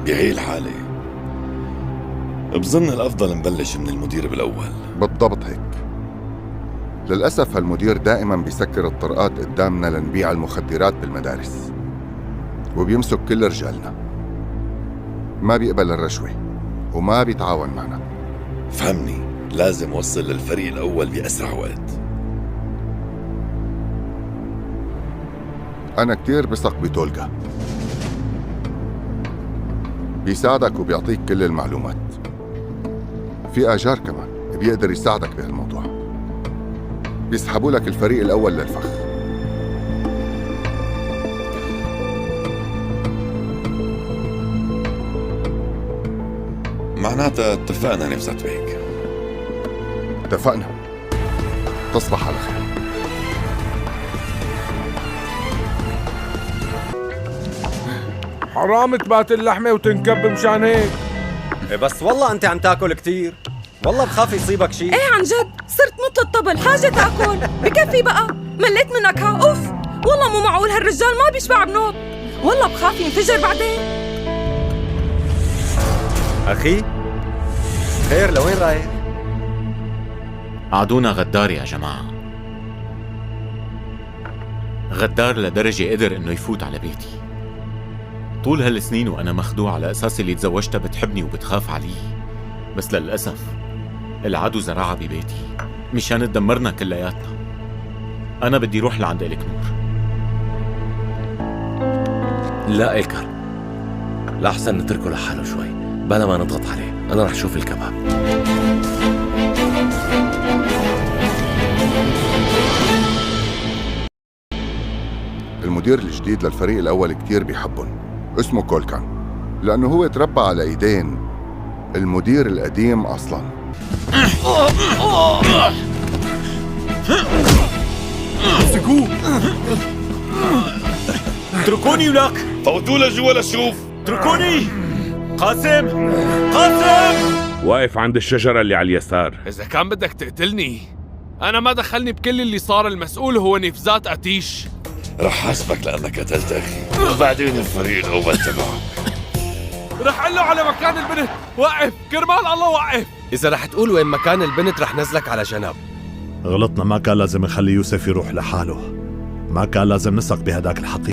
بهي الحالة بظن الأفضل نبلش من المدير بالأول. بالضبط هيك. للأسف هالمدير دائما بيسكر الطرقات قدامنا لنبيع المخدرات بالمدارس، وبيمسك كل رجالنا، ما بيقبل الرشوة وما بيتعاون معنا. فهمني، لازم وصل للفريق الأول بأسرع وقت. أنا كتير بثق بتولغا، بيساعدك وبيعطيك كل المعلومات. في آجار كمان بيقدر يساعدك بهالموضوع، بيسحبوا لك الفريق الأول للفخ. معناتها اتفقنا نفذت بيك. اتفقنا. تصبح على خير. حرام تبات اللحمة وتنكب مشان هيك. بس والله انت عم تاكل كتير، والله بخاف يصيبك شيء. ايه عن جد صرت مثل الطبل، حاجة تاكل. بكفي بقى، مليت منك ها. اوف والله مو معقول هالرجال ما بيشبع بنوب، والله بخاف ينفجر بعدين. اخي خير، لوين رايح؟ عدونا غدار يا جماعة، غدار لدرجة قدر انه يفوت على بيتي. طول هالسنين وانا مخدوع على اساس اللي تزوجتها بتحبني وبتخاف علي، بس للأسف العدو زرعها ببيتي مشان تدمرنا كلياتنا. انا بدي روح لعند إلك نور. لا إلكر، لأحسن نتركه لحاله شوي بلا ما نضغط عليه. أنا رح شوف الكباب. المدير الجديد للفريق الأول كتير بيحبهم، اسمه كولكان، لأنه هو تربى على إيدين المدير القديم أصلاً. امسكوه، اتركوني ولك، فوتوا لجوا لشوف. اتركوني. قاسم، قاسم واقف عند الشجرة اللي على اليسار. إذا كان بدك تقتلني أنا ما دخلني بكل اللي صار، المسؤول هو نفذات أتيش. رح حاسبك لأنك قتلت أخي، وبعدين الفريق الأول تبعك. رح قله على مكان البنت. وقف كرمال الله، وقف. إذا رح تقول وين مكان البنت رح نزلك على جنب. غلطنا، ما كان لازم نخلي يوسف يروح لحاله، ما كان لازم نثق بهداك الحقيقة.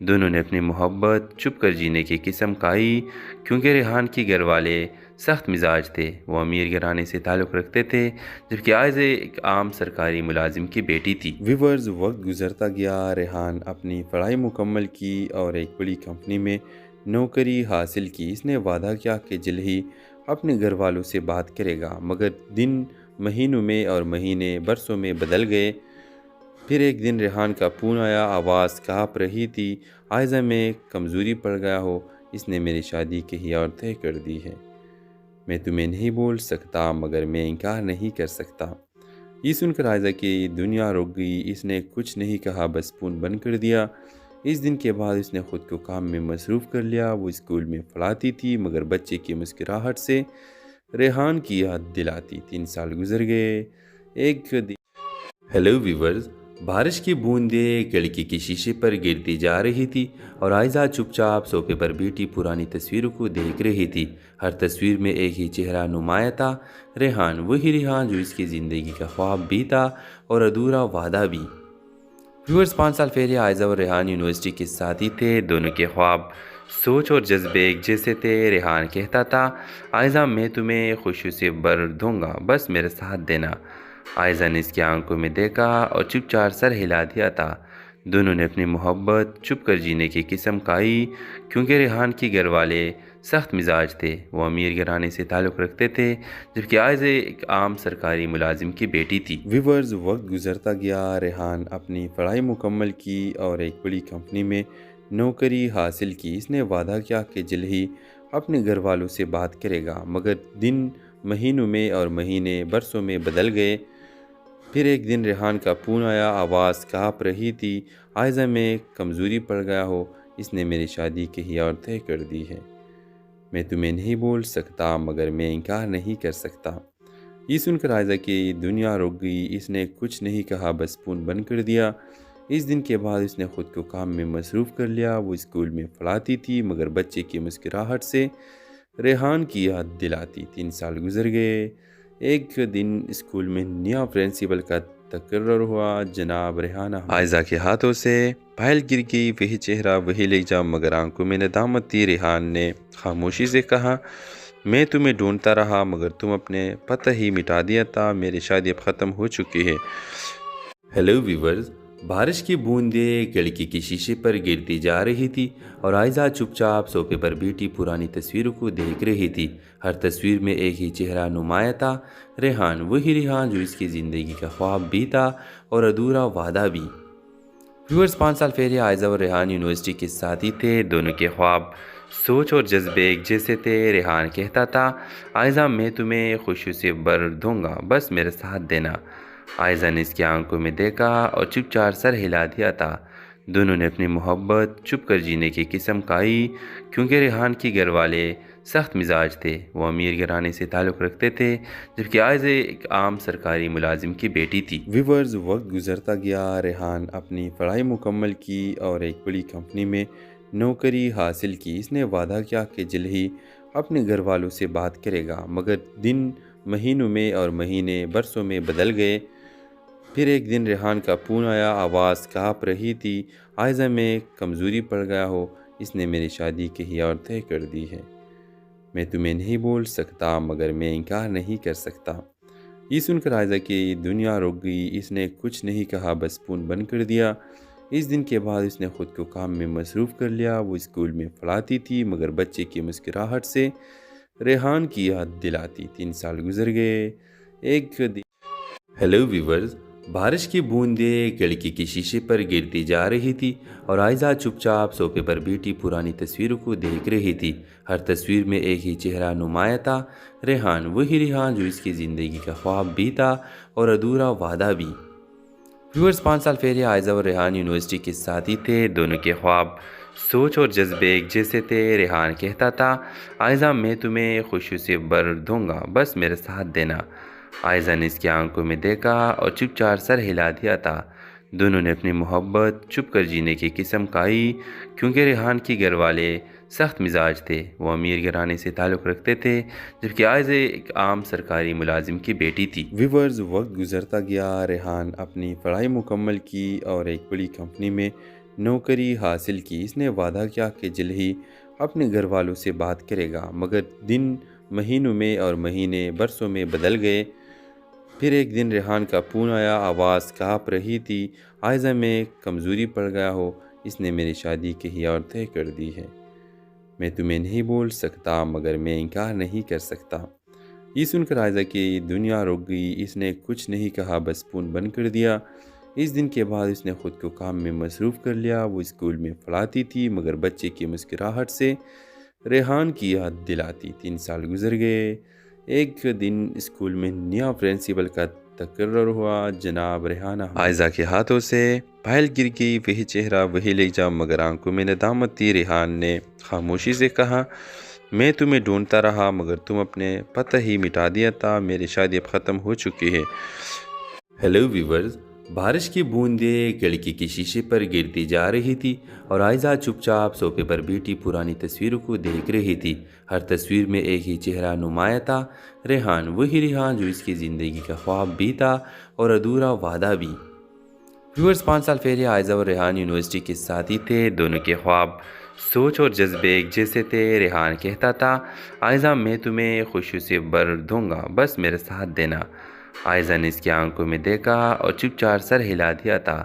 دونوں نے اپنی محبت چھپ کر جینے کی قسم کھائی کیونکہ ریحان کے گھر والے سخت مزاج تھے۔ وہ امیر گھرانے سے تعلق رکھتے تھے جبکہ عائزہ ایک عام سرکاری ملازم کی بیٹی تھی۔ ویورز، وقت گزرتا گیا، ریحان اپنی پڑھائی مکمل کی اور ایک بڑی کمپنی میں نوکری حاصل کی۔ اس نے وعدہ کیا کہ جلد ہی اپنے گھر والوں سے بات کرے گا، مگر دن مہینوں میں اور مہینے برسوں میں بدل گئے۔ پھر ایک دن ریحان کا فون آیا، آواز کانپ رہی تھی، عائزہ میں کمزوری پڑ گیا ہو، اس نے میری شادی کہیں اور طے کر دی ہے۔ میں تمہیں نہیں بول سکتا مگر میں انکار نہیں کر سکتا۔ یہ سن کر عائزہ کی دنیا رک گئی۔ اس نے کچھ نہیں کہا، بس فون بند کر دیا۔ اس دن کے بعد اس نے خود کو کام میں مصروف کر لیا۔ وہ اسکول میں پڑھاتی تھی مگر بچے کی مسکراہٹ سے ریحان کی یاد دلاتی۔ 3 سال گزر گئے۔ ایک دن ہیلو ویورز، بارش کی بوندیں کھڑکی کے شیشے پر گرتی جا رہی تھی اور عائزہ چپ چاپ صوفے پر بیٹھی پرانی تصویروں کو دیکھ رہی تھی۔ ہر تصویر میں ایک ہی چہرہ نمایاں تھا، ریحان، وہی ریحان جو اس کی زندگی کا خواب بھی تھا اور ادھورا وعدہ بھی۔ ویورز، 5 سال پہلے عائزہ اور ریحان یونیورسٹی کے ساتھی تھے۔ دونوں کے خواب، سوچ اور جذبے ایک جیسے تھے۔ ریحان کہتا تھا، عائزہ میں تمہیں خوشی سے بھر دوں گا، بس میرے ساتھ دینا۔ عائزہ نے اس کی آنکھوں میں دیکھا اور چپ چاپ سر ہلا دیا تھا۔ دونوں نے اپنی محبت چھپ کر جینے کی قسم کھائی کیونکہ ریحان کے گھر والے سخت مزاج تھے۔ وہ امیر گھرانے سے تعلق رکھتے تھے جبکہ عائزہ ایک عام سرکاری ملازم کی بیٹی تھی۔ ویورز، وقت گزرتا گیا، ریحان اپنی پڑھائی مکمل کی اور ایک بڑی کمپنی میں نوکری حاصل کی۔ اس نے وعدہ کیا کہ جلد ہی اپنے گھر والوں سے بات کرے گا، مگر دن مہینوں میں اور مہینے برسوں میں بدل گئے۔ پھر ایک دن ریحان کا فون آیا، آواز کانپ رہی تھی، عائزہ میں کمزوری پڑ گیا ہو، اس نے میری شادی کہیں اور طے کر دی ہے۔ میں تمہیں نہیں بول سکتا مگر میں انکار نہیں کر سکتا۔ یہ سن کر عائزہ کی دنیا رک گئی۔ اس نے کچھ نہیں کہا، بس فون بند کر دیا۔ اس دن کے بعد اس نے خود کو کام میں مصروف کر لیا۔ وہ اسکول میں پڑھاتی تھی مگر بچے کی مسکراہٹ سے ریحان کی یاد دلاتی۔ 3 سال گزر گئے۔ ایک دن اسکول میں نیا پرنسپل کا تقرر ہوا۔ جناب ریحان عائزہ کے ہاتھوں سے پھائل گر گئی، وہی چہرہ، وہی لہجہ، مگر آنکھوں میں ندامت تھی۔ ریحان نے خاموشی سے کہا، میں تمہیں ڈھونڈتا رہا مگر تم اپنے پتہ ہی مٹا دیا تھا، میری شادی اب ختم ہو چکی ہے۔ ہیلو ویورز، بارش کی بوندیں کھڑکی کے شیشے پر گرتی جا رہی تھی اور عائزہ چپ چاپ صوفے پر بیٹھی پرانی تصویروں کو دیکھ رہی تھی۔ ہر تصویر میں ایک ہی چہرہ نمایاں تھا، ریحان، وہی ریحان جو اس کی زندگی کا خواب بھی تھا اور ادھورا وعدہ بھی۔ ویورز، 5 سال پہلے عائزہ اور ریحان یونیورسٹی کے ساتھی تھے۔ دونوں کے خواب، سوچ اور جذبے ایک جیسے تھے۔ ریحان کہتا تھا، عائزہ میں تمہیں خوشی سے بھر دوں گا، بس میرے ساتھ دینا۔ عائزہ نے اس کی آنکھوں میں دیکھا اور چپ چاپ سر ہلا دیا تھا۔ دونوں نے اپنی محبت چھپ کر جینے کی قسم کھائی کیونکہ ریحان کے گھر والے سخت مزاج تھے۔ وہ امیر گھرانے سے تعلق رکھتے تھے جبکہ عائزہ ایک عام سرکاری ملازم کی بیٹی تھی۔ ویورز، وقت گزرتا گیا، ریحان اپنی پڑھائی مکمل کی اور ایک بڑی کمپنی میں نوکری حاصل کی۔ اس نے وعدہ کیا کہ جلد ہی اپنے گھر والوں سے بات کرے گا، مگر دن مہینوں میں اور مہینے برسوں میں بدل گئے۔ پھر ایک دن ریحان کا فون آیا، آواز کانپ رہی تھی، عائزہ میں کمزوری پڑ گیا ہو، اس نے میری شادی کہیں اور طے کر دی ہے۔ میں تمہیں نہیں بول سکتا مگر میں انکار نہیں کر سکتا۔ یہ سن کر عائزہ کی دنیا رک گئی۔ اس نے کچھ نہیں کہا، بس فون بند کر دیا۔ اس دن کے بعد اس نے خود کو کام میں مصروف کر لیا۔ وہ اسکول میں پڑھاتی تھی مگر بچے کی مسکراہٹ سے ریحان کی یاد دلاتی۔ 3 سال گزر گئے۔ ایک دن ہیلو ویورز، بارش کی بوندیں کھڑکی کے شیشے پر گرتی جا رہی تھی اور عائزہ چپ چاپ صوفے پر بیٹھی پرانی تصویروں کو دیکھ رہی تھی۔ ہر تصویر میں ایک ہی چہرہ نمایاں تھا، ریحان، وہی ریحان جو اس کی زندگی کا خواب بھی تھا اور ادھورا وعدہ بھی۔ ویورز، 5 سال پہلے عائزہ اور ریحان یونیورسٹی کے ساتھی تھے۔ دونوں کے خواب، سوچ اور جذبے ایک جیسے تھے۔ ریحان کہتا تھا، عائزہ میں تمہیں خوشی سے بھر دوں گا، بس میرے ساتھ دینا۔ عائزہ نے اس کی آنکھوں میں دیکھا اور چپ چاپ سر ہلا دیا تھا۔ دونوں نے اپنی محبت چھپ کر جینے کی قسم کھائی کیونکہ ریحان کے گھر والے سخت مزاج تھے۔ وہ امیر گھرانے سے تعلق رکھتے تھے جبکہ عائزہ ایک عام سرکاری ملازم کی بیٹی تھی۔ ویورز، وقت گزرتا گیا، ریحان اپنی پڑھائی مکمل کی اور ایک بڑی کمپنی میں نوکری حاصل کی۔ اس نے وعدہ کیا کہ جلد ہی اپنے گھر والوں سے بات کرے گا، مگر دن مہینوں میں اور مہینے برسوں میں بدل گئے۔ پھر ایک دن ریحان کا فون آیا، آواز کانپ رہی تھی، عائزہ میں کمزوری پڑ گیا ہو، اس نے میری شادی کہیں اور طے کر دی ہے۔ میں تمہیں نہیں بول سکتا مگر میں انکار نہیں کر سکتا۔ یہ سن کر عائزہ کی دنیا رک گئی۔ اس نے کچھ نہیں کہا، بس فون بند کر دیا۔ اس دن کے بعد اس نے خود کو کام میں مصروف کر لیا۔ وہ اسکول میں پڑھاتی تھی مگر بچے کی مسکراہٹ سے ریحان کی یاد دلاتی۔ 3 سال گزر گئے۔ ایک دن اسکول میں نیا پرنسپل کا تقرر ہوا۔ جناب ریحانہ عائزہ کے ہاتھوں سے پھائل گر گئی، وہی چہرہ وہی لہجہ مگر آنکھوں میں ندامت تھی۔ ریحان نے خاموشی سے کہا، میں تمہیں ڈھونڈتا رہا مگر تم اپنے پتہ ہی مٹا دیا تھا، میری شادی اب ختم ہو چکی ہے۔ ہیلو ویورز، بارش کی بوندیں کھڑکی کے شیشے پر گرتی جا رہی تھی اور عائزہ چپ چاپ صوفے پر بیٹھی پرانی تصویروں کو دیکھ رہی تھی۔ ہر تصویر میں ایک ہی چہرہ نمایاں تھا، ریحان، وہی ریحان جو اس کی زندگی کا خواب بھی تھا اور ادھورا وعدہ بھی۔ ویورز، 5 سال پہلے عائزہ اور ریحان یونیورسٹی کے ساتھی تھے۔ دونوں کے خواب، سوچ اور جذبے ایک جیسے تھے۔ ریحان کہتا تھا، عائزہ میں تمہیں خوشی سے بھر دوں گا، بس میرے ساتھ دینا۔ عائزہ نے اس کی آنکھوں میں دیکھا اور چپ چاپ سر ہلا دیا تھا۔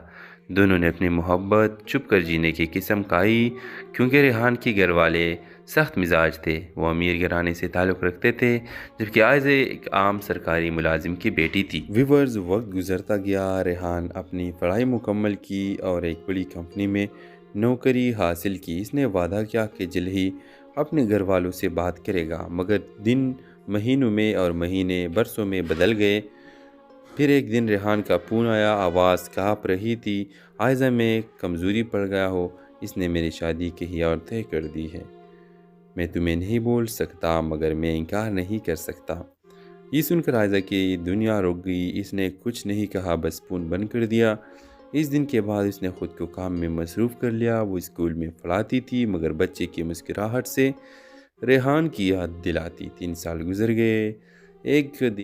دونوں نے اپنی محبت چھپ کر جینے کی قسم کھائی، کیونکہ ریحان کے گھر والے سخت مزاج تھے۔ وہ امیر گھرانے سے تعلق رکھتے تھے، جبکہ عائزہ ایک عام سرکاری ملازم کی بیٹی تھی۔ ویورز، وقت گزرتا گیا۔ ریحان اپنی پڑھائی مکمل کی اور ایک بڑی کمپنی میں نوکری حاصل کی۔ اس نے وعدہ کیا کہ جلد ہی اپنے گھر والوں سے بات کرے گا، مگر دن مہینوں میں اور مہینے برسوں میں بدل گئے۔ پھر ایک دن ریحان کا فون آیا، آواز کانپ رہی تھی، عائزہ میں کمزوری پڑ گیا ہو، اس نے میری شادی کہیں اور طے کر دی ہے۔ میں تمہیں نہیں بول سکتا مگر میں انکار نہیں کر سکتا۔ یہ سن کر عائزہ کی دنیا رک گئی۔ اس نے کچھ نہیں کہا، بس فون بند کر دیا۔ اس دن کے بعد اس نے خود کو کام میں مصروف کر لیا۔ وہ اسکول میں پڑھاتی تھی مگر بچے کی مسکراہٹ سے ریحان کی یاد دلاتی۔ 3 سال گزر گئے۔ ایک دن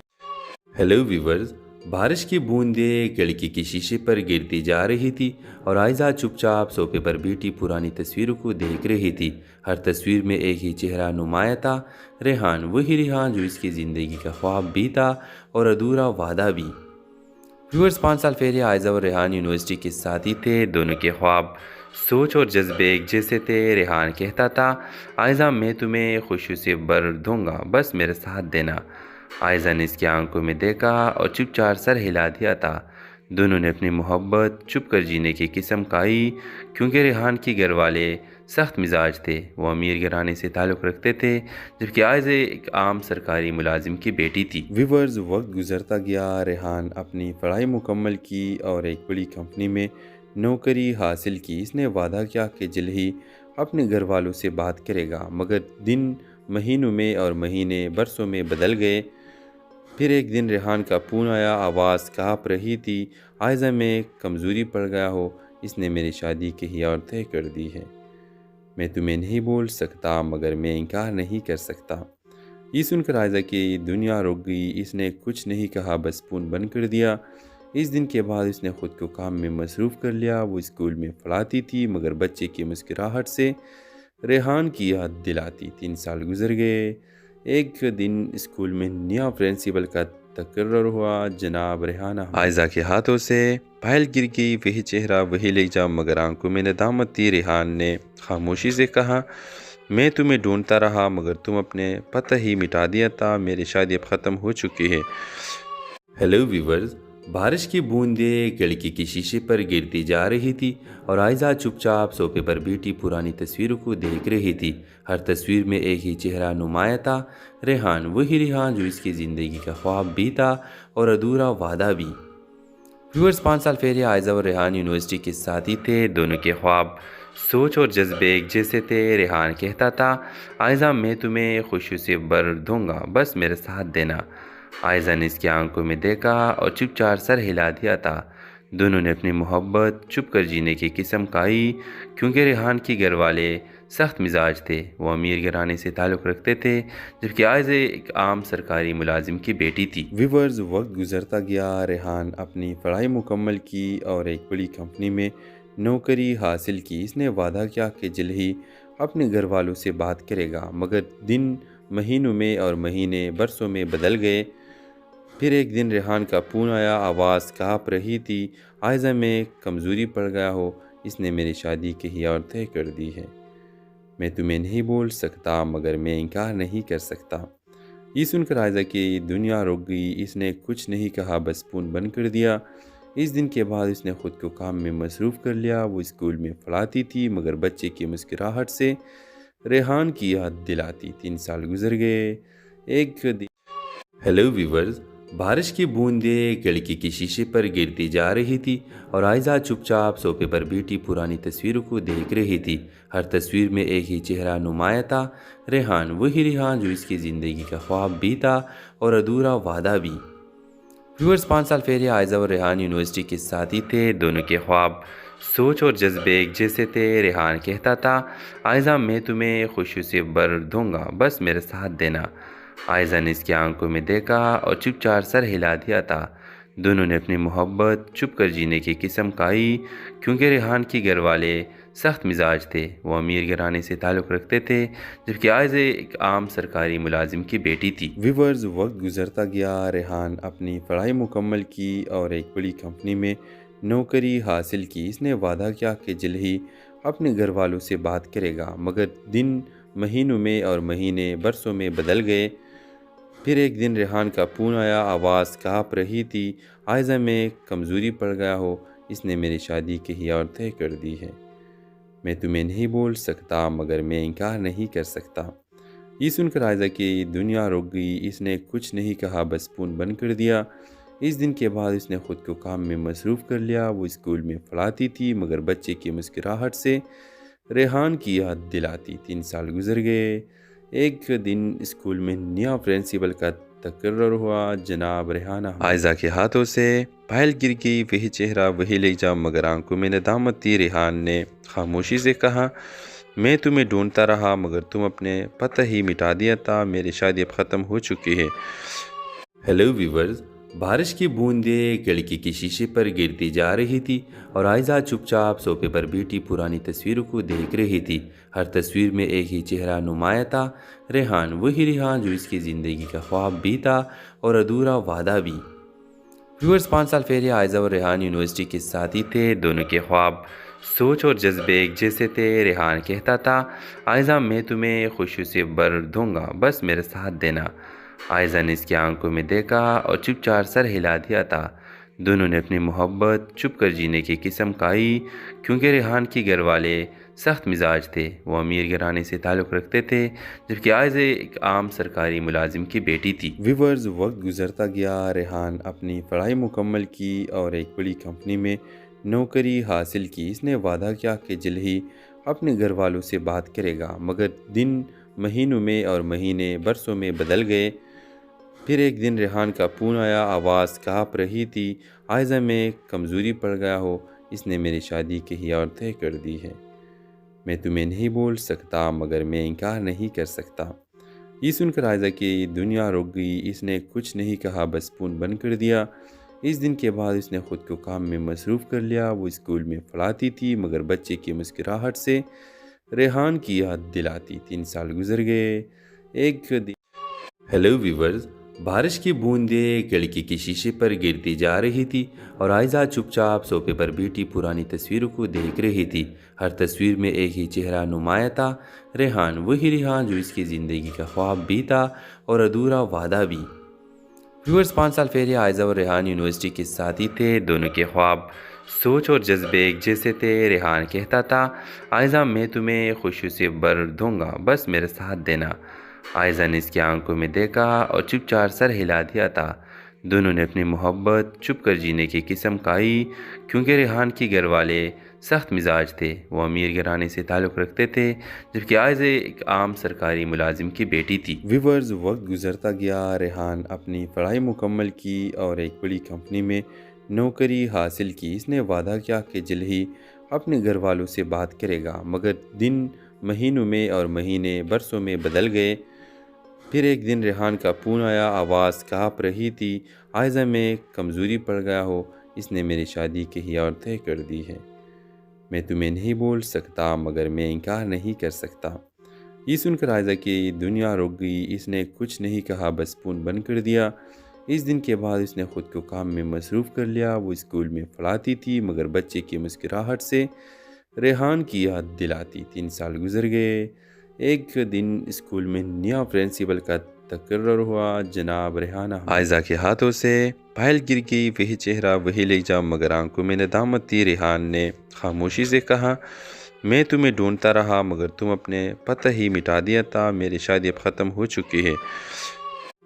ہیلو ویورز، بارش کی بوندیں کھڑکی کے شیشے پر گرتی جا رہی تھی اور عائزہ چپ چاپ صوفے پر بیٹھی پرانی تصویروں کو دیکھ رہی تھی۔ ہر تصویر میں ایک ہی چہرہ نمایاں تھا، ریحان، وہی ریحان جو اس کی زندگی کا خواب بھی تھا اور ادھورا وعدہ بھی۔ ویورز، 5 سال پہلے عائزہ اور ریحان یونیورسٹی کے ساتھی تھے۔ دونوں کے خواب، سوچ اور جذبے ایک جیسے تھے۔ ریحان کہتا تھا، عائزہ میں تمہیں خوشی سے بھر دوں گا، بس میرے ساتھ دینا۔ عائزہ نے اس کی آنکھوں میں دیکھا اور چپ چاپ سر ہلا دیا تھا۔ دونوں نے اپنی محبت چھپ کر جینے کی قسم کھائی، کیونکہ ریحان کے گھر والے سخت مزاج تھے۔ وہ امیر گھرانے سے تعلق رکھتے تھے، جبکہ عائزہ ایک عام سرکاری ملازم کی بیٹی تھی۔ ویورز، وقت گزرتا گیا۔ ریحان اپنی پڑھائی مکمل کی اور ایک بڑی کمپنی میں نوکری حاصل کی۔ اس نے وعدہ کیا کہ جلد ہی اپنے گھر والوں سے بات کرے گا، مگر دن مہینوں میں اور مہینے برسوں میں بدل گئے۔ پھر ایک دن ریحان کا فون آیا، آواز کانپ رہی تھی، عائزہ میں کمزوری پڑ گیا ہو، اس نے میری شادی کہیں اور طے کر دی ہے۔ میں تمہیں نہیں بول سکتا مگر میں انکار نہیں کر سکتا۔ یہ سن کر عائزہ کی دنیا رک گئی۔ اس نے کچھ نہیں کہا، بس فون بند کر دیا۔ اس دن کے بعد اس نے خود کو کام میں مصروف کر لیا۔ وہ اسکول میں پڑھاتی تھی مگر بچے کی مسکراہٹ سے ریحان کی یاد دلاتی۔ 3 سال گزر گئے۔ ایک دن اسکول میں نیا پرنسپل کا تقرر ہوا۔ جناب ریحانہ عائزہ کے ہاتھوں سے پھائل گر گئی، وہی چہرہ وہی لہجہ مگر آنکھوں میں ندامت تھی۔ ریحان نے خاموشی سے کہا، میں تمہیں ڈھونڈتا رہا مگر تم اپنے پتہ ہی مٹا دیا تھا، میری شادی اب ختم ہو چکی ہے۔ ہیلو ویورز، بارش کی بوندیں کھڑکی کے شیشے پر گرتی جا رہی تھی اور عائزہ چپ چاپ صوفے پر بیٹھی پرانی تصویروں کو دیکھ رہی تھی۔ ہر تصویر میں ایک ہی چہرہ نمایاں تھا، ریحان، وہی ریحان جو اس کی زندگی کا خواب بھی تھا اور ادھورا وعدہ بھی۔ ویورز، 5 سال پہلے عائزہ اور ریحان یونیورسٹی کے ساتھی تھے۔ دونوں کے خواب، سوچ اور جذبے ایک جیسے تھے۔ ریحان کہتا تھا، عائزہ میں تمہیں خوشی سے بھر دوں گا، بس میرے ساتھ دینا۔ عائزہ نے اس کی آنکھوں میں دیکھا اور چپ چاپ سر ہلا دیا تھا۔ دونوں نے اپنی محبت چھپ کر جینے کی قسم کھائی، کیونکہ ریحان کے گھر والے سخت مزاج تھے۔ وہ امیر گھرانے سے تعلق رکھتے تھے، جبکہ عائزہ ایک عام سرکاری ملازم کی بیٹی تھی۔ ویورز، وقت گزرتا گیا۔ ریحان اپنی پڑھائی مکمل کی اور ایک بڑی کمپنی میں نوکری حاصل کی۔ اس نے وعدہ کیا کہ جلد ہی اپنے گھر والوں سے بات کرے گا، مگر دن مہینوں میں اور مہینے برسوں میں بدل گئے۔ پھر ایک دن ریحان کا فون آیا، آواز کانپ رہی تھی، عائزہ میں کمزوری پڑ گیا ہو، اس نے میری شادی کہی اور طے کر دی ہے۔ میں تمہیں نہیں بول سکتا مگر میں انکار نہیں کر سکتا۔ یہ سن کر عائزہ کی دنیا رک گئی۔ اس نے کچھ نہیں کہا، بس فون بند کر دیا۔ اس دن کے بعد اس نے خود کو کام میں مصروف کر لیا۔ وہ اسکول میں پڑھاتی تھی مگر بچے کی مسکراہٹ سے ریحان کی یاد دلاتی۔ 3 سال گزر گئے۔ ایک دن ہیلو ویورز، بارش کی بوندیں کھڑکی کے شیشے پر گرتی جا رہی تھی اور عائزہ چپ چاپ صوفے پر بیٹھی پرانی تصویروں کو دیکھ رہی تھی۔ ہر تصویر میں ایک ہی چہرہ نمایاں تھا، ریحان، وہی ریحان جو اس کی زندگی کا خواب بھی تھا اور ادھورا وعدہ بھی۔ ویورز، 5 سال پہلے عائزہ اور ریحان یونیورسٹی کے ساتھی تھے۔ دونوں کے خواب، سوچ اور جذبے ایک جیسے تھے۔ ریحان کہتا تھا، عائزہ میں تمہیں خوشی سے بھر دوں گا، بس میرے ساتھ دینا۔ عائزہ نے اس کی آنکھوں میں دیکھا اور چپ چاپ سر ہلا دیا تھا۔ دونوں نے اپنی محبت چھپ کر جینے کی قسم کھائی، کیونکہ ریحان کے گھر والے سخت مزاج تھے۔ وہ امیر گھرانے سے تعلق رکھتے تھے، جبکہ عائزہ ایک عام سرکاری ملازم کی بیٹی تھی۔ ویورز، وقت گزرتا گیا۔ ریحان اپنی پڑھائی مکمل کی اور ایک بڑی کمپنی میں نوکری حاصل کی۔ اس نے وعدہ کیا کہ جلد ہی اپنے گھر والوں سے بات کرے گا، مگر دن مہینوں میں اور مہینے برسوں میں بدل گئے۔ پھر ایک دن ریحان کا فون آیا، آواز کانپ رہی تھی، عائزہ میں کمزوری پڑ گیا ہو، اس نے میری شادی کہی اور طے کر دی ہے۔ میں تمہیں نہیں بول سکتا مگر میں انکار نہیں کر سکتا۔ یہ سن کر عائزہ کی دنیا رک گئی۔ اس نے کچھ نہیں کہا، بس فون بند کر دیا۔ اس دن کے بعد اس نے خود کو کام میں مصروف کر لیا۔ وہ اسکول میں پڑھاتی تھی مگر بچے کی مسکراہٹ سے ریحان کی یاد دلاتی۔ 3 سال گزر گئے۔ ایک دن اسکول میں نیا پرنسپل کا تقرر ہوا۔ جناب ریحانہ، عائزہ کے ہاتھوں سے پائل گر گئی۔ وہی چہرہ، وہی لہجہ، مگر آنکھوں میں ندامت تھی۔ ریحان نے خاموشی سے کہا، میں تمہیں ڈھونڈتا رہا مگر تم اپنے پتہ ہی مٹا دیا تھا۔ میری شادی اب ختم ہو چکی ہے۔ ہیلو ویورز، بارش کی بوندیں کھڑکی کے شیشے پر گرتی جا رہی تھی اور عائزہ چپ چاپ صوفے پر بیٹھی پرانی تصویروں کو دیکھ رہی تھی۔ ہر تصویر میں ایک ہی چہرہ نمایاں تھا، ریحان، وہی ریحان جو اس کی زندگی کا خواب بھی تھا اور ادھورا وعدہ بھی۔ ویورز، 5 سال پہلے عائزہ اور ریحان یونیورسٹی کے ساتھی تھے۔ دونوں کے خواب، سوچ اور جذبے ایک جیسے تھے۔ ریحان کہتا تھا، عائزہ میں تمہیں خوشی سے بھر دوں گا، بس میرے ساتھ دینا۔ عائزہ نے اس کی آنکھوں میں دیکھا اور چپ چاپ سر ہلا دیا تھا۔ دونوں نے اپنی محبت چھپ کر جینے کی قسم کھائی، کیونکہ ریحان کے گھر والے سخت مزاج تھے۔ وہ امیر گھرانے سے تعلق رکھتے تھے، جبکہ عائزہ ایک عام سرکاری ملازم کی بیٹی تھی۔ ویورز، وقت گزرتا گیا۔ ریحان اپنی پڑھائی مکمل کی اور ایک بڑی کمپنی میں نوکری حاصل کی۔ اس نے وعدہ کیا کہ جلد ہی اپنے گھر والوں سے بات کرے گا، مگر دن مہینوں میں اور مہینے برسوں میں بدل گئے۔ پھر ایک دن ریحان کا فون آیا، آواز کانپ رہی تھی، عائزہ میں کمزوری پڑ گیا ہو، اس نے میری شادی کہی اور طے کر دی ہے۔ میں تمہیں نہیں بول سکتا مگر میں انکار نہیں کر سکتا۔ یہ سن کر عائزہ کی دنیا رک گئی۔ اس نے کچھ نہیں کہا، بس فون بند کر دیا۔ اس دن کے بعد اس نے خود کو کام میں مصروف کر لیا۔ وہ اسکول میں پڑھاتی تھی مگر بچے کی مسکراہٹ سے ریحان کی یاد دلاتی۔ 3 سال گزر گئے۔ ایک دن ہیلو ویورز، بارش کی بوندیں کھڑکی کے شیشے پر گرتی جا رہی تھی اور عائزہ چپ چاپ صوفے پر بیٹھی پرانی تصویروں کو دیکھ رہی تھی۔ ہر تصویر میں ایک ہی چہرہ نمایاں تھا، ریحان، وہی ریحان جو اس کی زندگی کا خواب بھی تھا اور ادھورا وعدہ بھی۔ ویورز، 5 سال پہلے عائزہ اور ریحان یونیورسٹی کے ساتھی تھے۔ دونوں کے خواب، سوچ اور جذبے ایک جیسے تھے۔ ریحان کہتا تھا، عائزہ میں تمہیں خوشی سے بھر دوں گا، بس میرے ساتھ دینا۔ عائزہ نے اس کی آنکھوں میں دیکھا اور چپ چاپ سر ہلا دیا تھا۔ دونوں نے اپنی محبت چھپ کر جینے کی قسم کھائی، کیونکہ ریحان کے گھر والے سخت مزاج تھے۔ وہ امیر گھرانے سے تعلق رکھتے تھے، جبکہ عائزہ ایک عام سرکاری ملازم کی بیٹی تھی۔ ویورز، وقت گزرتا گیا۔ ریحان اپنی پڑھائی مکمل کی اور ایک بڑی کمپنی میں نوکری حاصل کی۔ اس نے وعدہ کیا کہ جلد ہی اپنے گھر والوں سے بات کرے گا، مگر دن مہینوں میں اور مہینے برسوں میں بدل گئے۔ پھر ایک دن ریحان کا فون آیا، آواز کانپ رہی تھی، عائزہ میں کمزوری پڑ گیا ہو، اس نے میری شادی کہی اور طے کر دی ہے۔ میں تمہیں نہیں بول سکتا مگر میں انکار نہیں کر سکتا۔ یہ سن کر عائزہ کی دنیا رک گئی۔ اس نے کچھ نہیں کہا، بس فون بند کر دیا۔ اس دن کے بعد اس نے خود کو کام میں مصروف کر لیا۔ وہ اسکول میں پڑھاتی تھی مگر بچے کی مسکراہٹ سے ریحان کی یاد دلاتی۔ 3 سال گزر گئے۔ ایک دن اسکول میں نیا پرنسپل کا تقرر ہوا۔ جناب ریحانہ عائزہ کے ہاتھوں سے پائل گر گئی۔ وہی چہرہ، وہی لہجہ، مگر آنکھوں میں ندامت تھی۔ ریحان نے خاموشی سے کہا، میں تمہیں ڈھونڈتا رہا مگر تم اپنے پتہ ہی مٹا دیا تھا۔ میری شادی اب ختم ہو چکی ہے۔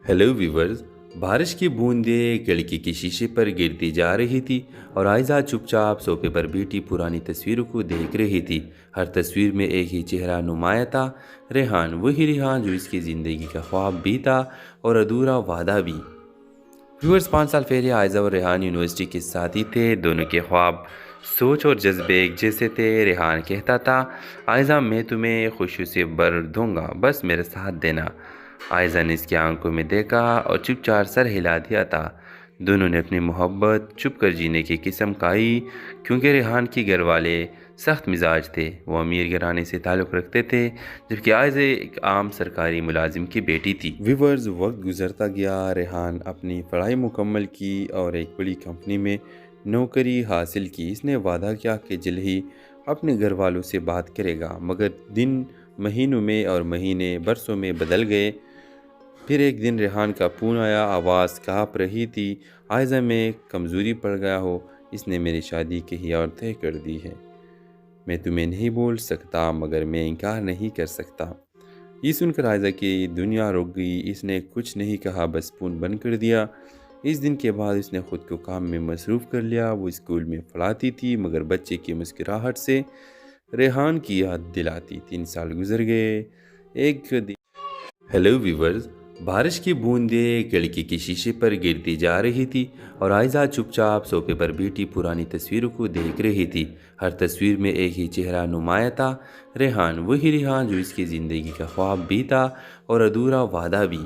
ہیلو ویورز، بارش کی بوندیں کھڑکی کے شیشے پر گرتی جا رہی تھی اور عائزہ چپ چاپ صوفے پر بیٹھی پرانی تصویروں کو دیکھ رہی تھی۔ ہر تصویر میں ایک ہی چہرہ نمایاں تھا، ریحان، وہی ریحان جو اس کی زندگی کا خواب بھی تھا اور ادھورا وعدہ بھی۔ ویورز، 5 سال پہلے عائزہ اور ریحان یونیورسٹی کے ساتھی تھے۔ دونوں کے خواب، سوچ اور جذبے ایک جیسے تھے۔ ریحان کہتا تھا، عائزہ میں تمہیں خوشی سے بھر دوں گا، بس میرے ساتھ دینا۔ عائزہ نے اس کی آنکھوں میں دیکھا اور چپ چاپ سر ہلا دیا تھا۔ دونوں نے اپنی محبت چھپ کر جینے کی قسم کھائی، کیونکہ ریحان کے گھر والے سخت مزاج تھے۔ وہ امیر گھرانے سے تعلق رکھتے تھے، جبکہ عائزہ ایک عام سرکاری ملازم کی بیٹی تھی۔ ویورز، وقت گزرتا گیا۔ ریحان اپنی پڑھائی مکمل کی اور ایک بڑی کمپنی میں نوکری حاصل کی۔ اس نے وعدہ کیا کہ جلد ہی اپنے گھر والوں سے بات کرے گا، مگر دن مہینوں میں اور مہینے برسوں میں بدل گئے۔ پھر ایک دن ریحان کا فون آیا، آواز کانپ رہی تھی، عائزہ میں کمزوری پڑ گیا ہو، اس نے میری شادی کہیں اور طے کر دی ہے۔ میں تمہیں نہیں بول سکتا مگر میں انکار نہیں کر سکتا۔ یہ سن کر عائزہ کی دنیا رک گئی۔ اس نے کچھ نہیں کہا، بس فون بند کر دیا۔ اس دن کے بعد اس نے خود کو کام میں مصروف کر لیا۔ وہ اسکول میں پڑھاتی تھی مگر بچے کی مسکراہٹ سے ریحان کی یاد دلاتی۔ 3 سال گزر گئے۔ ایک دن ہیلو ویورز، بارش کی بوندیں کھڑکی کے شیشے پر گرتی جا رہی تھی اور عائزہ چپ چاپ صوفے پر بیٹھی پرانی تصویروں کو دیکھ رہی تھی۔ ہر تصویر میں ایک ہی چہرہ نمایاں تھا، ریحان، وہی ریحان جو اس کی زندگی کا خواب بھی تھا اور ادھورا وعدہ بھی۔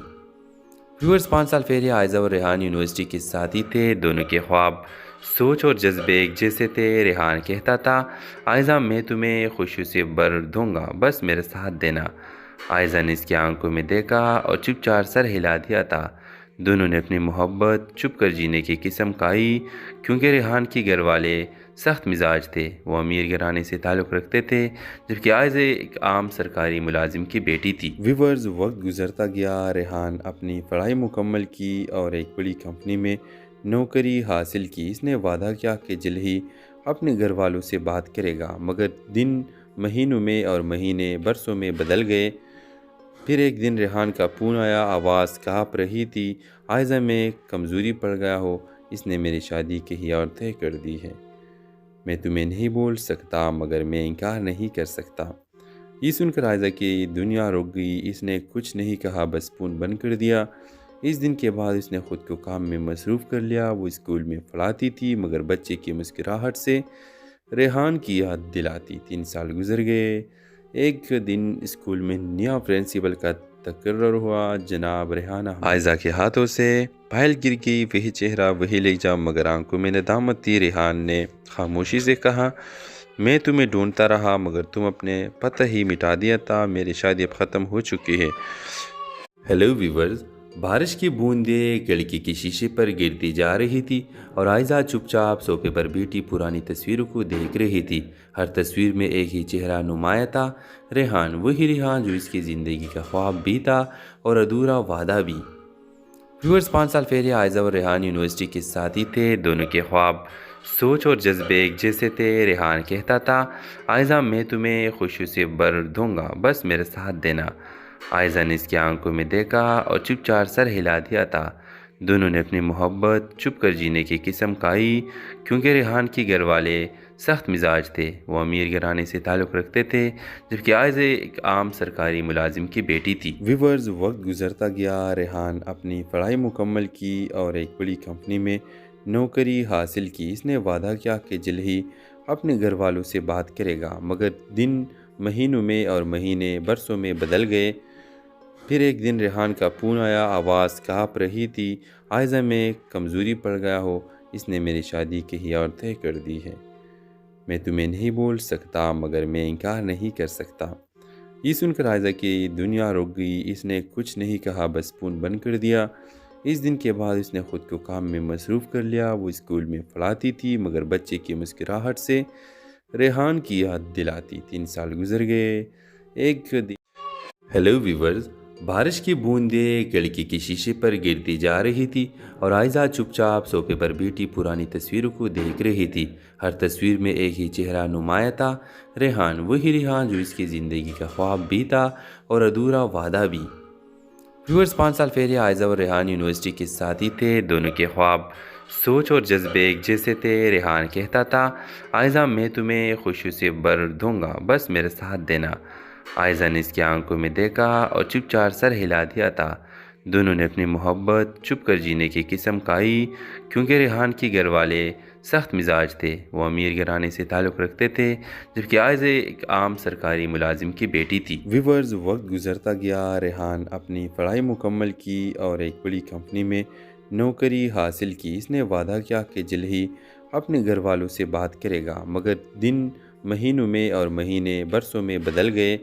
ویورز، 5 سال پہلے عائزہ اور ریحان یونیورسٹی کے ساتھی تھے۔ دونوں کے خواب، سوچ اور جذبے ایک جیسے تھے۔ ریحان کہتا تھا، عائزہ میں تمہیں خوشی سے بھر دوں گا، بس میرے ساتھ دینا۔ عائزہ نے اس کی آنکھوں میں دیکھا اور چپ چاپ سر ہلا دیا تھا۔ دونوں نے اپنی محبت چھپ کر جینے کی قسم کھائی، کیونکہ ریحان کے گھر والے سخت مزاج تھے۔ وہ امیر گھرانے سے تعلق رکھتے تھے، جبکہ عائزہ ایک عام سرکاری ملازم کی بیٹی تھی۔ ویورز، وقت گزرتا گیا۔ ریحان اپنی پڑھائی مکمل کی اور ایک بڑی کمپنی میں نوکری حاصل کی۔ اس نے وعدہ کیا کہ جلد ہی اپنے گھر والوں سے بات کرے گا، مگر دن مہینوں میں اور مہینے برسوں میں بدل گئے۔ پھر ایک دن ریحان کا فون آیا، آواز کانپ رہی تھی، عائزہ میں کمزوری پڑ گیا ہو، اس نے میری شادی کہیں اور طے کر دی ہے۔ میں تمہیں نہیں بول سکتا مگر میں انکار نہیں کر سکتا۔ یہ سن کر عائزہ کی دنیا رک گئی۔ اس نے کچھ نہیں کہا، بس فون بند کر دیا۔ اس دن کے بعد اس نے خود کو کام میں مصروف کر لیا۔ وہ اسکول میں پڑھاتی تھی مگر بچے کی مسکراہٹ سے ریحان کی یاد دلاتی۔ 3 سال گزر گئے۔ ایک دن اسکول میں نیا پرنسپل کا تقرر ہوا۔ جناب ریحانہ عائزہ کے ہاتھوں سے پائل گر گئی۔ وہی چہرہ، وہی لہجہ، مگر آنکھوں میں ندامت تھی۔ ریحان نے خاموشی سے کہا، میں تمہیں ڈھونڈتا رہا مگر تم اپنے پتہ ہی مٹا دیا تھا۔ میری شادی اب ختم ہو چکی ہے۔ ہیلو ویورز، بارش کی بوندیں کھڑکی کے شیشے پر گرتی جا رہی تھی اور عائزہ چپ چاپ صوفے پر بیٹھی پرانی تصویروں کو دیکھ رہی تھی۔ ہر تصویر میں ایک ہی چہرہ نمایاں تھا، ریحان، وہی ریحان جو اس کی زندگی کا خواب بھی تھا اور ادھورا وعدہ بھی۔ ویورز، 5 سال پہلے عائزہ اور ریحان یونیورسٹی کے ساتھی تھے۔ دونوں کے خواب، سوچ اور جذبے ایک جیسے تھے۔ ریحان کہتا تھا، عائزہ میں تمہیں خوشی سے بھر دوں گا، بس میرے ساتھ دینا۔ عائزہ نے اس کی آنکھوں میں دیکھا اور چپ چاپ سر ہلا دیا تھا۔ دونوں نے اپنی محبت چھپ کر جینے کی قسم کھائی، کیونکہ ریحان کے گھر والے سخت مزاج تھے۔ وہ امیر گھرانے سے تعلق رکھتے تھے، جبکہ عائزہ ایک عام سرکاری ملازم کی بیٹی تھی۔ ویورز، وقت گزرتا گیا۔ ریحان اپنی پڑھائی مکمل کی اور ایک بڑی کمپنی میں نوکری حاصل کی۔ اس نے وعدہ کیا کہ جلد ہی اپنے گھر والوں سے بات کرے گا، مگر دن مہینوں میں اور مہینے برسوں میں بدل گئے۔ پھر ایک دن ریحان کا فون آیا، آواز کانپ رہی تھی، عائزہ میں کمزوری پڑ گیا ہو، اس نے میری شادی کہیں اور طے کر دی ہے۔ میں تمہیں نہیں بول سکتا مگر میں انکار نہیں کر سکتا۔ یہ سن کر عائزہ کی دنیا رک گئی۔ اس نے کچھ نہیں کہا، بس فون بند کر دیا۔ اس دن کے بعد اس نے خود کو کام میں مصروف کر لیا۔ وہ اسکول میں پڑھاتی تھی مگر بچے کی مسکراہٹ سے ریحان کی یاد دلاتی۔ 3 سال گزر گئے۔ ایک دن ہیلو ویورز، بارش کی بوندیں کھڑکی کے شیشے پر گرتی جا رہی تھی اور عائزہ چپ چاپ صوفے پر بیٹھی پرانی تصویروں کو دیکھ رہی تھی۔ ہر تصویر میں ایک ہی چہرہ نمایاں تھا، ریحان، وہی ریحان جو اس کی زندگی کا خواب بھی تھا اور ادھورا وعدہ بھی۔ ویورز، 5 سال پہلے عائزہ اور ریحان یونیورسٹی کے ساتھی تھے۔ دونوں کے خواب، سوچ اور جذبے ایک جیسے تھے۔ ریحان کہتا تھا، عائزہ میں تمہیں خوشی سے بھر دوں گا، بس میرے ساتھ دینا۔ عائزہ نے اس کی آنکھوں میں دیکھا اور چپ چاپ سر ہلا دیا تھا۔ دونوں نے اپنی محبت چھپ کر جینے کی قسم کھائی، کیونکہ ریحان کے گھر والے سخت مزاج تھے۔ وہ امیر گھرانے سے تعلق رکھتے تھے، جبکہ عائزہ ایک عام سرکاری ملازم کی بیٹی تھی۔ ویورز، وقت گزرتا گیا۔ ریحان اپنی پڑھائی مکمل کی اور ایک بڑی کمپنی میں نوکری حاصل کی۔ اس نے وعدہ کیا کہ جلد ہی اپنے گھر والوں سے بات کرے گا، مگر دن مہینوں میں اور مہینے برسوں میں بدل گئے۔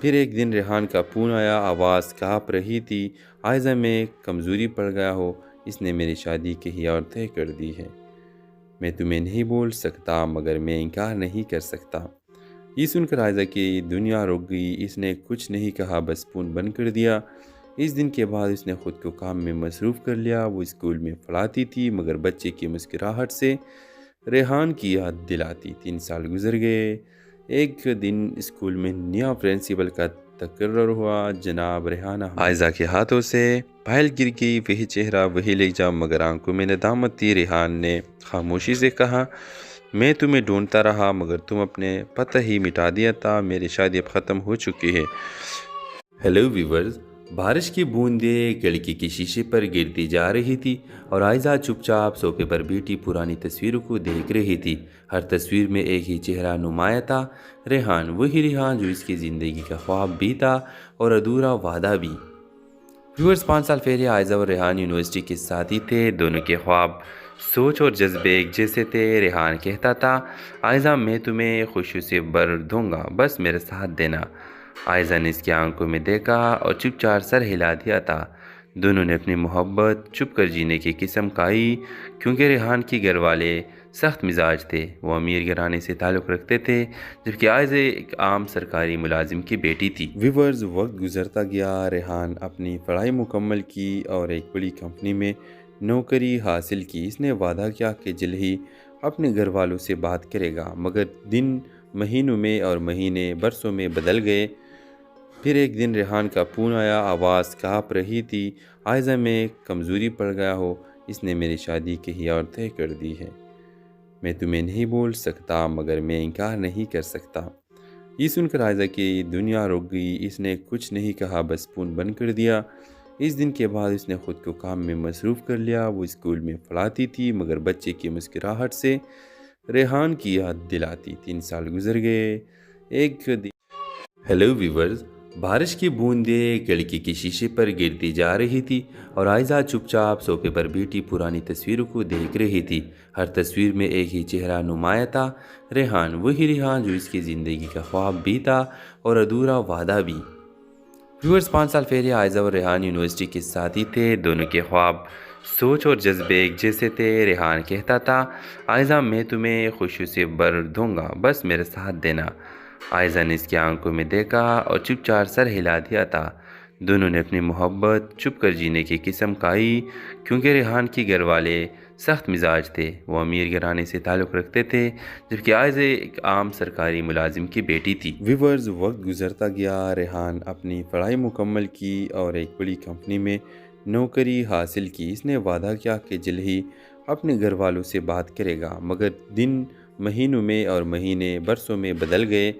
پھر ایک دن ریحان کا فون آیا، آواز کانپ رہی تھی، عائزہ میں کمزوری پڑ گیا ہو، اس نے میری شادی کہیں اور طے کر دی ہے۔ میں تمہیں نہیں بول سکتا مگر میں انکار نہیں کر سکتا۔ یہ سن کر عائزہ کی دنیا رک گئی۔ اس نے کچھ نہیں کہا، بس فون بند کر دیا۔ اس دن کے بعد اس نے خود کو کام میں مصروف کر لیا۔ وہ اسکول میں پڑھاتی تھی مگر بچے کی مسکراہٹ سے ریحان کی یاد دلاتی۔ 3 سال گزر گئے۔ ایک دن اسکول میں نیا پرنسپل کا تقرر ہوا۔ جناب ریحانہ عائزہ کے ہاتھوں سے پائل گر گئی۔ وہی چہرہ، وہی لہجہ، مگر آنکھوں میں ندامت تھی۔ ریحان نے خاموشی سے کہا، میں تمہیں ڈھونڈتا رہا مگر تم اپنے پتہ ہی مٹا دیا تھا۔ میری شادی اب ختم ہو چکی ہے۔ ہیلو ویورز، بارش کی بوندیں کھڑکی کے شیشے پر گرتی جا رہی تھی اور عائزہ چپ چاپ صوفے پر بیٹھی پرانی تصویروں کو دیکھ رہی تھی۔ ہر تصویر میں ایک ہی چہرہ نمایاں تھا، ریحان، وہی ریحان جو اس کی زندگی کا خواب بھی تھا اور ادھورا وعدہ بھی۔ ویورز، 5 سال پہلے عائزہ اور ریحان یونیورسٹی کے ساتھی تھے۔ دونوں کے خواب، سوچ اور جذبے ایک جیسے تھے۔ ریحان کہتا تھا، عائزہ میں تمہیں خوشی سے بھر دوں گا، بس میرے ساتھ دینا۔ عائزہ نے اس کی آنکھوں میں دیکھا اور چپ چاپ سر ہلا دیا تھا۔ دونوں نے اپنی محبت چھپ کر جینے کی قسم کھائی، کیونکہ ریحان کے گھر والے سخت مزاج تھے۔ وہ امیر گھرانے سے تعلق رکھتے تھے، جبکہ عائزہ ایک عام سرکاری ملازم کی بیٹی تھی۔ ویورز، وقت گزرتا گیا۔ ریحان اپنی پڑھائی مکمل کی اور ایک بڑی کمپنی میں نوکری حاصل کی۔ اس نے وعدہ کیا کہ جلد ہی اپنے گھر والوں سے بات کرے گا، مگر دن مہینوں میں اور مہینے برسوں میں بدل گئے۔ پھر ایک دن ریحان کا فون آیا، آواز کانپ رہی تھی، عائزہ میں کمزوری پڑ گیا ہو، اس نے میری شادی کہیں اور طے کر دی ہے۔ میں تمہیں نہیں بول سکتا مگر میں انکار نہیں کر سکتا۔ یہ سن کر عائزہ کی دنیا رک گئی۔ اس نے کچھ نہیں کہا، بس فون بند کر دیا۔ اس دن کے بعد اس نے خود کو کام میں مصروف کر لیا۔ وہ اسکول میں پڑھاتی تھی مگر بچے کی مسکراہٹ سے ریحان کی یاد دلاتی۔ 3 سال گزر گئے۔ ایک دن ہیلو ویورز، بارش کی بوندیں کھڑکی کے شیشے پر گرتی جا رہی تھی اور عائزہ چپ چاپ صوفے پر بیٹھی پرانی تصویروں کو دیکھ رہی تھی۔ ہر تصویر میں ایک ہی چہرہ نمایاں تھا، ریحان، وہی ریحان جو اس کی زندگی کا خواب بھی تھا اور ادھورا وعدہ بھی۔ ویورز، 5 سال پہلے عائزہ اور ریحان یونیورسٹی کے ساتھی تھے۔ دونوں کے خواب، سوچ اور جذبے ایک جیسے تھے۔ ریحان کہتا تھا، عائزہ میں تمہیں خوشی سے بھر دوں گا، بس میرے ساتھ دینا۔ عائزہ نے اس کی آنکھوں میں دیکھا اور چپ چاپ سر ہلا دیا تھا۔ دونوں نے اپنی محبت چھپ کر جینے کی قسم کھائی، کیونکہ ریحان کے گھر والے سخت مزاج تھے۔ وہ امیر گھرانے سے تعلق رکھتے تھے، جبکہ عائزہ ایک عام سرکاری ملازم کی بیٹی تھی۔ ویورز، وقت گزرتا گیا۔ ریحان اپنی پڑھائی مکمل کی اور ایک بڑی کمپنی میں نوکری حاصل کی۔ اس نے وعدہ کیا کہ جلد ہی اپنے گھر والوں سے بات کرے گا، مگر دن مہینوں میں اور مہینے برسوں میں بدل گئے۔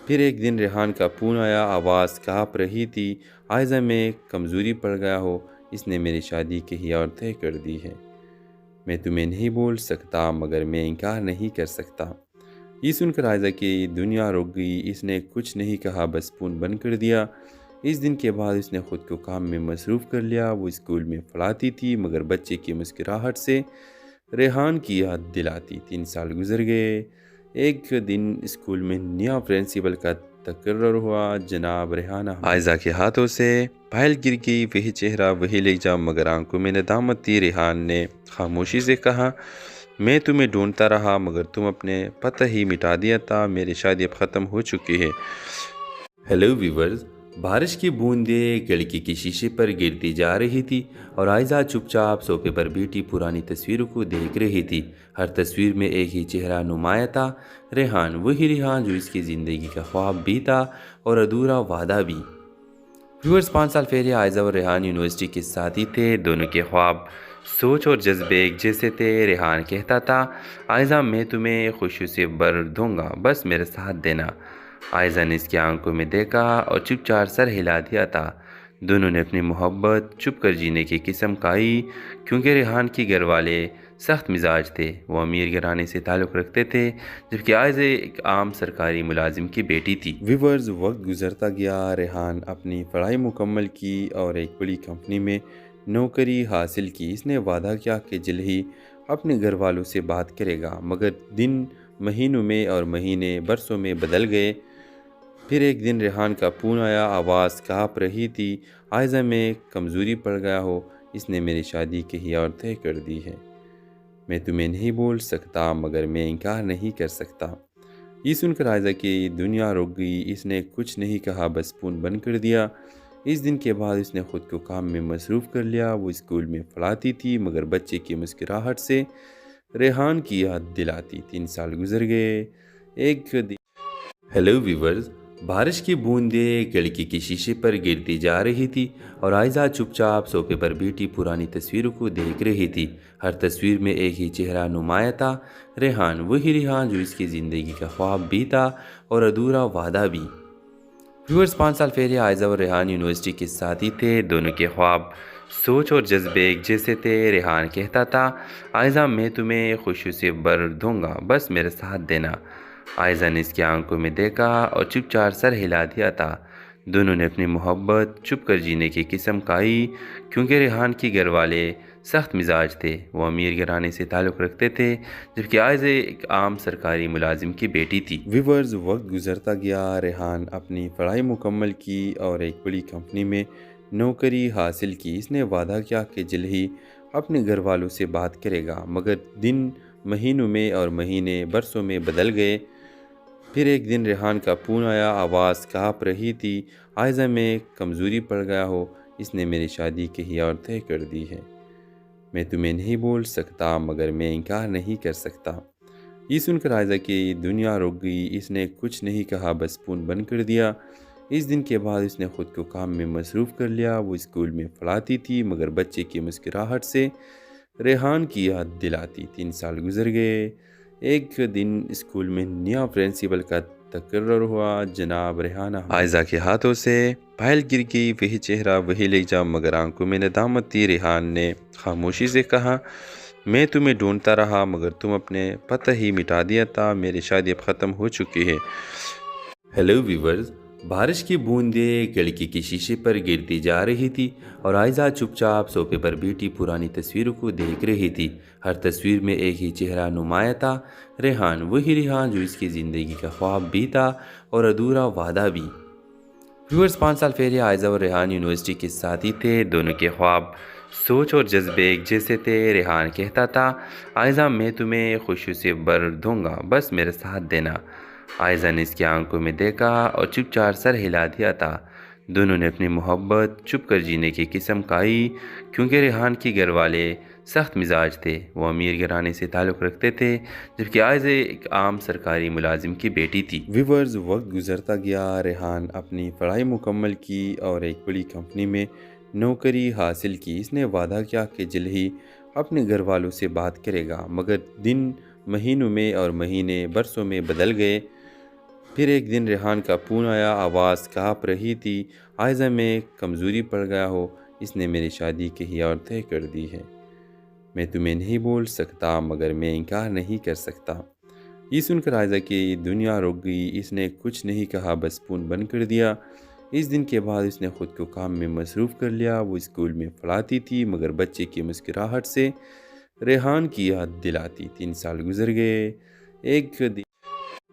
پھر ایک دن ریحان کا فون آیا، آواز کانپ رہی تھی، عائزہ میں کمزوری پڑ گیا ہو، اس نے میری شادی کہیں اور طے کر دی ہے۔ میں تمہیں نہیں بول سکتا مگر میں انکار نہیں کر سکتا۔ یہ سن کر عائزہ کی دنیا رک گئی۔ اس نے کچھ نہیں کہا، بس فون بند کر دیا۔ اس دن کے بعد اس نے خود کو کام میں مصروف کر لیا۔ وہ اسکول میں پڑھاتی تھی مگر بچے کی مسکراہٹ سے ریحان کی یاد دلاتی۔ 3 سال گزر گئے۔ ایک دن اسکول میں نیا پرنسپل کا تقرر ہوا۔ جناب ریحانہ عائزہ کے ہاتھوں سے پائل گر گئی، وہی چہرہ وہی لہجہ، مگر آنکھوں میں ندامت تھی۔ ریحان نے خاموشی سے کہا، میں تمہیں ڈھونڈتا رہا مگر تم اپنے پتہ ہی مٹا دیا تھا، میری شادی اب ختم ہو چکی ہے۔ ہیلو ویورز، بارش کی بوندیں کھڑکی کے شیشے پر گرتی جا رہی تھی اور عائزہ چپ چاپ صوفے پر بیٹھی پرانی تصویروں کو دیکھ رہی تھی۔ ہر تصویر میں ایک ہی چہرہ نمایاں تھا، ریحان، وہی ریحان جو اس کی زندگی کا خواب بھی تھا اور ادھورا وعدہ بھی۔ ویورز، 5 سال پہلے عائزہ اور ریحان یونیورسٹی کے ساتھی تھے۔ دونوں کے خواب، سوچ اور جذبے ایک جیسے تھے۔ ریحان کہتا تھا، عائزہ میں تمہیں خوشی سے بھر دوں گا، بس میرے ساتھ دینا۔ عائزہ نے اس کی آنکھوں میں دیکھا اور چپ چاپ سر ہلا دیا تھا۔ دونوں نے اپنی محبت چھپ کر جینے کی قسم کھائی، کیونکہ ریحان کے گھر والے سخت مزاج تھے، وہ امیر گھرانے سے تعلق رکھتے تھے، جبکہ عائزہ ایک عام سرکاری ملازم کی بیٹی تھی۔ ویورز، وقت گزرتا گیا، ریحان اپنی پڑھائی مکمل کی اور ایک بڑی کمپنی میں نوکری حاصل کی۔ اس نے وعدہ کیا کہ جلد ہی اپنے گھر والوں سے بات کرے گا، مگر دن مہینوں میں اور مہینے برسوں میں بدل گئے۔ پھر ایک دن ریحان کا فون آیا، آواز کانپ رہی تھی، عائزہ میں کمزوری پڑ گیا ہو، اس نے میری شادی کہیں اور طے کر دی ہے۔ میں تمہیں نہیں بول سکتا مگر میں انکار نہیں کر سکتا۔ یہ سن کر عائزہ کی دنیا رک گئی، اس نے کچھ نہیں کہا، بس فون بند کر دیا۔ اس دن کے بعد اس نے خود کو کام میں مصروف کر لیا۔ وہ اسکول میں پڑھاتی تھی مگر بچے کی مسکراہٹ سے ریحان کی یاد دلاتی۔ 3 سال گزر گئے۔ ایک دن ہیلو ویورز، بارش کی بوندیں کھڑکی کے شیشے پر گرتی جا رہی تھی اور عائزہ چپ چاپ صوفے پر بیٹھی پرانی تصویروں کو دیکھ رہی تھی۔ ہر تصویر میں ایک ہی چہرہ نمایاں تھا، ریحان، وہی ریحان جو اس کی زندگی کا خواب بھی تھا اور ادھورا وعدہ بھی۔ ویورز، 5 سال پہلے عائزہ اور ریحان یونیورسٹی کے ساتھی تھے۔ دونوں کے خواب، سوچ اور جذبے ایک جیسے تھے۔ ریحان کہتا تھا، عائزہ میں تمہیں خوشی سے بھر دوں گا، بس میرے ساتھ دینا۔ عائزہ نے اس کی آنکھوں میں دیکھا اور چپ چاپ سر ہلا دیا تھا۔ دونوں نے اپنی محبت چھپ کر جینے کی قسم کھائی، کیونکہ ریحان کے گھر والے سخت مزاج تھے، وہ امیر گھرانے سے تعلق رکھتے تھے، جبکہ عائزہ ایک عام سرکاری ملازم کی بیٹی تھی۔ ویورز، وقت گزرتا گیا، ریحان اپنی پڑھائی مکمل کی اور ایک بڑی کمپنی میں نوکری حاصل کی۔ اس نے وعدہ کیا کہ جلد ہی اپنے گھر والوں سے بات کرے گا، مگر دن مہینوں میں اور مہینے برسوں میں بدل گئے۔ پھر ایک دن ریحان کا فون آیا، آواز کانپ رہی تھی، عائزہ میں کمزوری پڑ گیا ہو، اس نے میری شادی کہیں اور طے کر دی ہے۔ میں تمہیں نہیں بول سکتا مگر میں انکار نہیں کر سکتا۔ یہ سن کر عائزہ کی دنیا رک گئی، اس نے کچھ نہیں کہا، بس فون بند کر دیا۔ اس دن کے بعد اس نے خود کو کام میں مصروف کر لیا۔ وہ اسکول میں پڑھاتی تھی مگر بچے کی مسکراہٹ سے ریحان کی یاد دلاتی۔ 3 سال گزر گئے۔ ایک دن اسکول میں نیا پرنسپل کا تقرر ہوا۔ جناب ریحانہ عائزہ کے ہاتھوں سے پائل گر گئی، وہی چہرہ وہی لہجہ، مگر آنکھوں میں ندامت تھی۔ ریحان نے خاموشی سے کہا، میں تمہیں ڈھونڈتا رہا مگر تم اپنے پتہ ہی مٹا دیا تھا، میری شادی اب ختم ہو چکی ہے۔ ہیلو ویورز، بارش کی بوندیں کھڑکی کے شیشے پر گرتی جا رہی تھی اور عائزہ چپ چاپ صوفے پر بیٹھی پرانی تصویروں کو دیکھ رہی تھی۔ ہر تصویر میں ایک ہی چہرہ نمایاں تھا، ریحان، وہی ریحان جو اس کی زندگی کا خواب بھی تھا اور ادھورا وعدہ بھی۔ ویورز، 5 سال پہلے عائزہ اور ریحان یونیورسٹی کے ساتھی تھے۔ دونوں کے خواب، سوچ اور جذبے ایک جیسے تھے۔ ریحان کہتا تھا، عائزہ میں تمہیں خوشی سے بھر دوں گا، بس میرے ساتھ دینا۔ عائزہ نے اس کی آنکھوں میں دیکھا اور چپ چاپ سر ہلا دیا تھا۔ دونوں نے اپنی محبت چھپ کر جینے کی قسم کھائی، کیونکہ ریحان کے گھر والے سخت مزاج تھے، وہ امیر گھرانے سے تعلق رکھتے تھے، جبکہ عائزہ ایک عام سرکاری ملازم کی بیٹی تھی۔ ویورز، وقت گزرتا گیا، ریحان اپنی پڑھائی مکمل کی اور ایک بڑی کمپنی میں نوکری حاصل کی۔ اس نے وعدہ کیا کہ جلد ہی اپنے گھر والوں سے بات کرے گا، مگر دن مہینوں میں اور مہینے برسوں میں بدل گئے۔ پھر ایک دن ریحان کا فون آیا، آواز کانپ رہی تھی، عائزہ میں کمزوری پڑ گیا ہو، اس نے میری شادی کہیں اور طے کر دی ہے۔ میں تمہیں نہیں بول سکتا مگر میں انکار نہیں کر سکتا۔ یہ سن کر عائزہ کی دنیا رک گئی، اس نے کچھ نہیں کہا، بس فون بند کر دیا۔ اس دن کے بعد اس نے خود کو کام میں مصروف کر لیا۔ وہ اسکول میں پڑھاتی تھی مگر بچے کی مسکراہٹ سے ریحان کی یاد دلاتی۔ 3 سال گزر گئے۔ ایک دن